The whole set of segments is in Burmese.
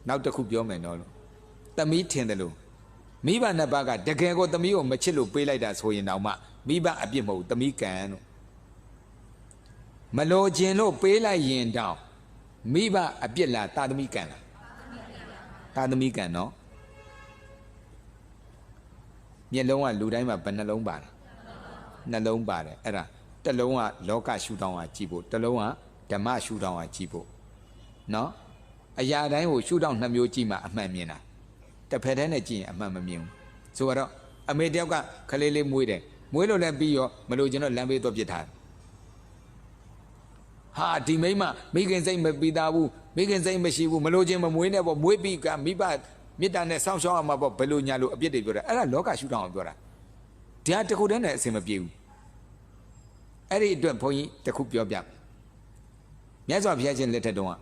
နောက်တစ်ခုပြောမယ်နော်လို့သမီးထင်တယ်လို့မိဘနှစ်ပါးကတကယ်ကိုသမီးကိုမချစ်လို့ပေးလိုက်တာဆိုရင်တော့မှမိဘအပြစ်မဟုတ်သမီးကံလို့မလို့ခြင်းလို့ပေးလိုက်ရင်တောင်မိဘအပြစ်လားတာသမီးကံလားတာသမီးကံနော်မျက်လုံးကလူတိုင်းမှာဘယ်နှလုံးပါတယ်နှလုံးပါတယ်အဲ့ဒါတစ်လုံးကလောကရှုထောင့်ကကြည့်ဖို့တစ်လုံးကဓမ္မရှုထောင့်ကကြည့်ဖို့နော်အရာတိုင်းကိုရှုထောင့်နှစ်မျိုးကြည့်မှအမှန်မြင်တာတစ်ဖက်တည်းနဲ့ကြည့်ရင်အမှန်မမြင်ဘူးဆိုတော့အမေတယောက်ကခလေးလေးမွေးတယ်မွေးလို့လည်းပြီးရောမလို့ကျွန်တော်လမ်းဘေးတော့ပြစ်ထားဟာဒီမိမမိခင်စိတ်မပြီးသားဘူးမိခင်စိတ်မရှိဘူးမလို့ချင်းမမွေးနဲ့ပေါ့မွေးပြီးကမိဘမေတ္တာနဲ့စောင့်ရှောက်ရမှာပေါ့ဘယ်လိုညာလို့အပြစ်တွေပြောတာအဲ့ဒါလောကရှုထောင့်အောင်ပြောတာဒီဟာတခုတည်းနဲ့အစင်မပြေဘူးအဲ့ဒီအတွက်ဘုန်းကြီးတခုပြောပြမြတ်စွာဘုရားရှင်လက်ထက်တုန်းက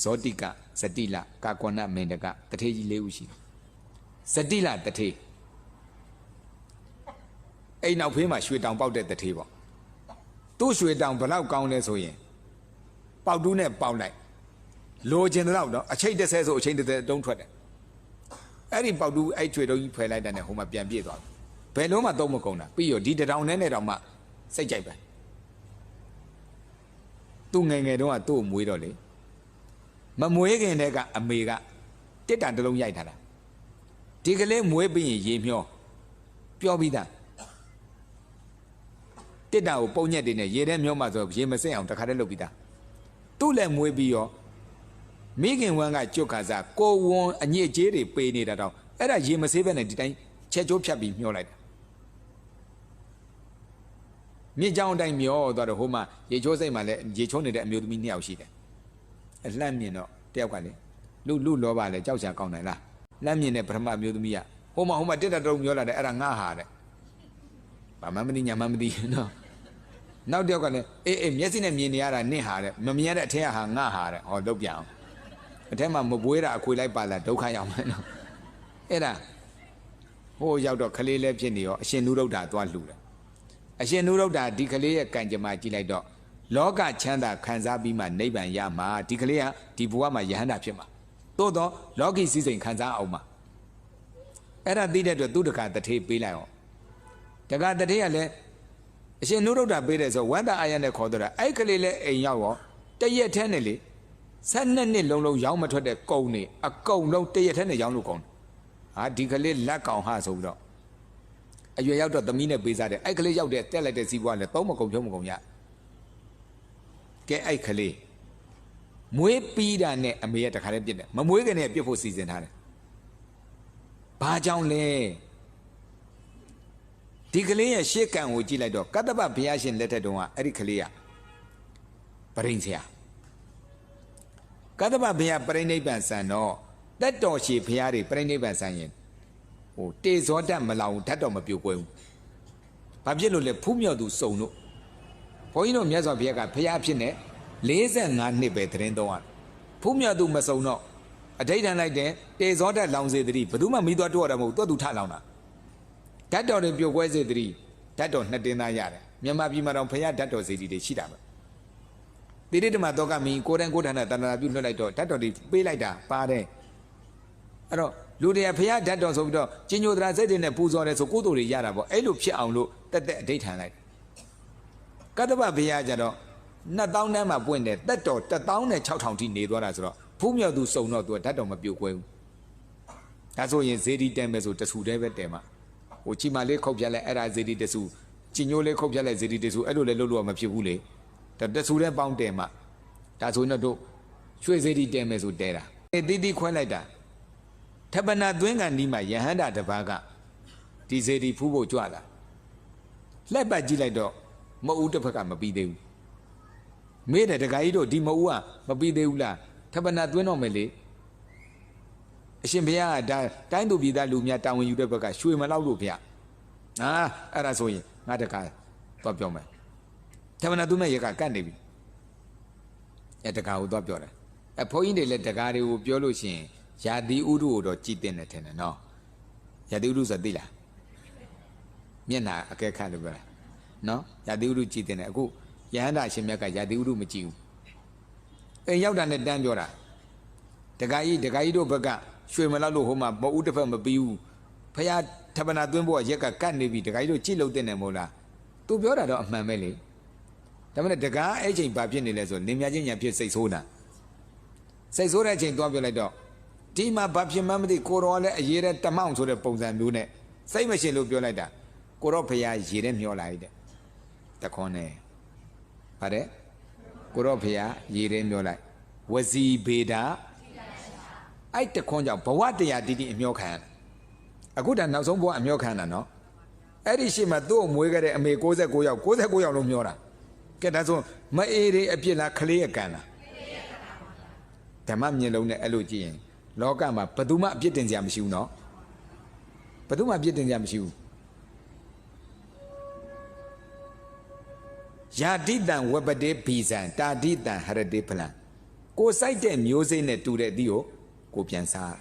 ဇောတိကဇတိလကာကွဏမင်တကတထေကြီး၄ဦးရှိတယ်ဇတိလတထေအိမ်နောက်ဖေးမှာရွှေတောင်ပေါက်တဲ့တထေပေါ့သူ့ရွှေတောင်ဘလောက်ကောင်းလဲဆိုရင်ပေါက်တူးနဲ့ပေါက်လိုက်လိုချင်တဲ့တော့အချိန်30ဆိုအချိန်30တုံးထွက်တယ်အဲ့ဒီပေါက်တူးအဲ့ချွေတုံးကြီးဖယ်လိုက်တဲ့နဲ့ဟိုမှာပြန်ပြေးသွားတယ်ဘယ်လုံးမှသုံးမကုန်တာပြီးရောဒီတောင်နဲ့တောင်မှစိတ်ကြိုက်ပဲသူငယ်ငယ်တုန်းကသူ့ကိုမွေးတော့လေမမွေးခင်တည်းကအမေကတစ်တန်တစ်လုံးရိုက်ထားတာဒီကလေးမွေးပြီးရင်ရေမျောပြောပြီးသားတစ်တန်ကိုပုံညက်တွေနဲ့ရေထဲမျောမှဆိုရေမစက်အောင်တခါတည်းလုပ်ပြီးသားသူ့လည်းမွေးပြီးရောမိခင်ဝမ်းကကြွတ်ခါစားကိုဝွန်အညစ်အကြေးတွေပေးနေတာတော့အဲ့ဒါရေမဆေးပဲနဲ့ဒီတိုင်းချက်ချိုးဖြတ်ပြီးမျောလိုက်တာမြေကြောင်အတိုင်းမျောသွားတော့ဟိုမှာရေချိုးစိတ်မှာလည်းရေချိုးနေတဲ့အမျိုးသမီး2ယောက်ရှိတယ်အလှမ်းမြင်တော့တယောက်ကလေလူလောပါလေကြောက်ချာကောင်းတယ်လားလှမ်းမြင်တဲ့ပထမအမျိုးသမီးကဟိုမှာတစ်တတုံမျောလာတယ်အဲ့ဒါငါဟာတဲ့ဘာမှမသိညာမှမသိနော်နောက်တယောက်ကလည်းအေးမျက်စိနဲ့မြင်နေရတာနင့်ဟာတဲ့မမြင်ရတဲ့အထက်ကဟာငါဟာတဲ့ဟောလုပ်ပြအောင်အထက်မှာမပွေးတာအခွေလိုက်ပါလာဒုက္ခရောက်မယ်နော်အဲ့ဒါဟိုရောက်တော့ခလေးလဲဖြစ်နေရောအရှင်နုရုဒ္ဓသွားလှူတယ်အရှင်နုရုဒ္ဓဒီကလေးရဲ့ကံကြမ္မာကြည့်လိုက်တော့လောကချမ်းသာခံစားပြီးမှနိဗ္ဗာန်ရမှာဒီကလေးကဒီဘဝမှာယဟန္တာဖြစ်မှာသို့တော့လောကီစည်းစိမ်ခံစားအောင်မှာအဲ့ဒါသိတဲ့အတွက်သူတက္ကတထေပေးလိုက်အောင်တက္ကတထေကလည်းအရှင်နုရုဒ္ဓပေးတယ်ဆိုဝန္တာအာယနဲ့ခေါ်တော့တာအဲ့ကလေးလည်းအိမ်ရောက်ရောတရက်ထဲနဲ့လေ12နှစ်လုံးရောင်းမထွက်တဲ့ကုံနေအကုံလုံးတရက်ထဲနဲ့ရောင်းလို့ကုန်ဟာဒီကလေးလက်ကောင်ဟာဆိုပြီးတော့အရွယ်ရောက်တော့သမီးနဲ့ပေးစားတယ်အဲ့ကလေးရောက်တဲ့တက်လိုက်တဲ့စီးပွားလည်းသုံးမကုန်ဖြုံးမကုန်ရကဲအဲ့ကလေးမွေးပြီးတာနဲ့အမေကတခါတည်းပြစ်တယ်မမွေးခင်နဲ့ပြစ်ဖို့စီစဉ်ထားတယ်ဘာကြောင့်လဲဒီကလေးရဲ့ရှေ့ကံကိုကြည့်လိုက်တော့ကတ္တပဘုရားရှင်လက်ထက်တုန်းကအဲ့ဒီကလေးကပရိန်ဆရာကတ္တပဘုရားပရိနိဗ္ဗာန်ဆန်တော့တက်တော်ရှည်ဘုရားတွေပရိနိဗ္ဗာန်ဆန်ရင်ဟိုတေဇောတတ်မလောင်ဓာတ်တော်မပြိုကွဲဘူးဘာဖြစ်လို့လဲဖူးမြော်သူစုံတို့ဘုန်းကြီးတို့မြတ်စွာဘုရားကဘုရားဖြစ်နေ45နှစ်ပဲသတင်းသုံးရဖူးမြော်သူမစုံတော့အဋိဌာန်လိုက်တဲ့တေဇောတတ်လောင်စေတည်းဘယ်သူမှမိသွားတော့ရတာမဟုတ်သူ့သူထလောင်တာဓာတ်တော်တွေပြိုကွဲစေတည်းဓာတ်တော်2တင်းသားရတယ်မြန်မာပြည်မှာတော့ဘုရားဓာတ်တော်စေတီတွေရှိတာပဲတိရိတ္တမသောကမင်းကိုယ်တိုင်ကိုယ်ဌာနတဏ္ဍာပြုလွှတ်လိုက်တော့ဓာတ်တော်တွေပေးလိုက်တာပါတယ်အဲ့တော့လူတွေကဘုရားဓာတ်တော်ဆိုပြီးတော့ကျင်ညိုတရာစိတ်တွေနဲ့ပူဇော်တယ်ဆိုကိုယ်တို့တွေရတာပေါ့အဲ့လိုဖြစ်အောင်လို့တက်အဋိဌာန်လိုက်ကတ္တပဘုရားကျတော့2000တန်းမှာပွင့်တယ်တက်တော်16000ထိနေသွားတာဆိုတော့ဖူးမြော်သူစုံတော့သူကဓာတ်တော်မပြိုကွဲဘူးဒါဆိုရင်ဇေဒီတဲမယ်ဆိုတဆူတဲပဲတဲမှာဟိုချီမာလေးခုတ်ပြက်လိုက်အဲ့ဒါဇေဒီတဆူကျင်ညိုလေးခုတ်ပြက်လိုက်ဇေဒီတဆူအဲ့လိုလဲလို့မဖြစ်ဘူးလေတဆူတဲ့ပေါင်းတဲမှာဒါဆိုရင်တော့ရွှေဇေဒီတဲမယ်ဆိုတဲတာတိတိခွဲလိုက်တာထပနာသွင်းကန်ဒီမှာယဟန္တာတပါးကဒီဇေဒီဖူးဖို့ကြွလာလှက်ပတ်ကြည့်လိုက်တော့မအူးတစ်ဖက်ကမပြီးသေးဘူးမေးတယ်တခါကြီးတို့ဒီမအူးကမပြီးသေးဘူးလားထပနာသွင်းတော့မယ်လေအရှင်ဘုရားကဒါတိုင်းသူပြည်သားလူများတာဝန်ယူတဲ့ဘက်ကရွှေမလောက်လို့ဗျာအဲ့ဒါဆိုရင်ငါတခါသွားပြောမယ်ထပနာသွင်းမဲ့ရကကတ်နေပြီအဲ့တခါကိုသွားပြောတယ်ဘုန်းကြီးတွေလည်းတခါတွေကိုပြောလို့ရှိရင်ယာတိဥဒုကိုတော့ကြည်တင်တယ်ထင်တယ်နော်ယာတိဥဒုဆိုသိလားမျက်နှာအကဲခတ်လို့ပြောတာနော်ယာတိဥဒုကြည်တင်တယ်အခုယဟန္တာအရှင်မြတ်ကယာတိဥဒုမကြည့်ဘူးအိမ်ရောက်တာနဲ့တန်းပြောတာ တခါကြီးတို့ဘက်ကရွှေမလောက်လို့ဟိုမှာမအူးတစ်ဖက်မပြီးဘူးဖះထပနာသွင်းဖို့ရက်ကကတ်နေပြီတခါကြီးတို့ကြည့်လို့တင်တယ်မို့လားသူပြောတာတော့အမှန်ပဲလေဒါမှမဟုတ်တကားအဲ့ချိန်ဘာဖြစ်နေလဲဆိုလင်မြချင်းညာဖြစ်စိတ်ဆိုးတာစိတ်ဆိုးတဲ့အချိန်သွားပြောလိုက်တော့ဒီမှာဘာဖြစ်မှမသိကိုတော်ကလည်းအရေးတဲ့တမောင်ဆိုတဲ့ပုံစံမျိုးနဲ့စိတ်မရှင်လို့ပြောလိုက်တာကိုတော့ဖះရေတဲ့မျောလိုက်တဲ့တခွန်းနဲ့ဗါတဲ့ကိုတော့ဖះရေတဲ့မျောလိုက်ဝစီဘေတာအဲ့တခွန်းကြောင့်ဘဝတရားတိတိအမျောခံရတာအခုတည်းနောက်ဆုံးဘဝအမျောခံတာနော်အဲ့ဒီရှိမှသူ့ကိုမွေးခဲ့တဲ့အမေ69ယောက်လုံးမျောတာကဲဒါဆိုမအေးတွေအပြစ်လားခလေးရကန်လားဓမ္မမျက်လုံးနဲ့အဲ့လိုကြည့်ရင်လောကမှာဘယ်သူမှအပြစ်တင်စရာမရှိဘူးနော်ဘယ်သူမှအပြစ်တင်စရာမရှိဘူးယာတိတံဝပတေဘီဇံတာတိတံဟရတေဖလံကိုစိုက်တဲ့မျိုးစိတ်နဲ့တူတဲ့အသီးကိုပြန်စား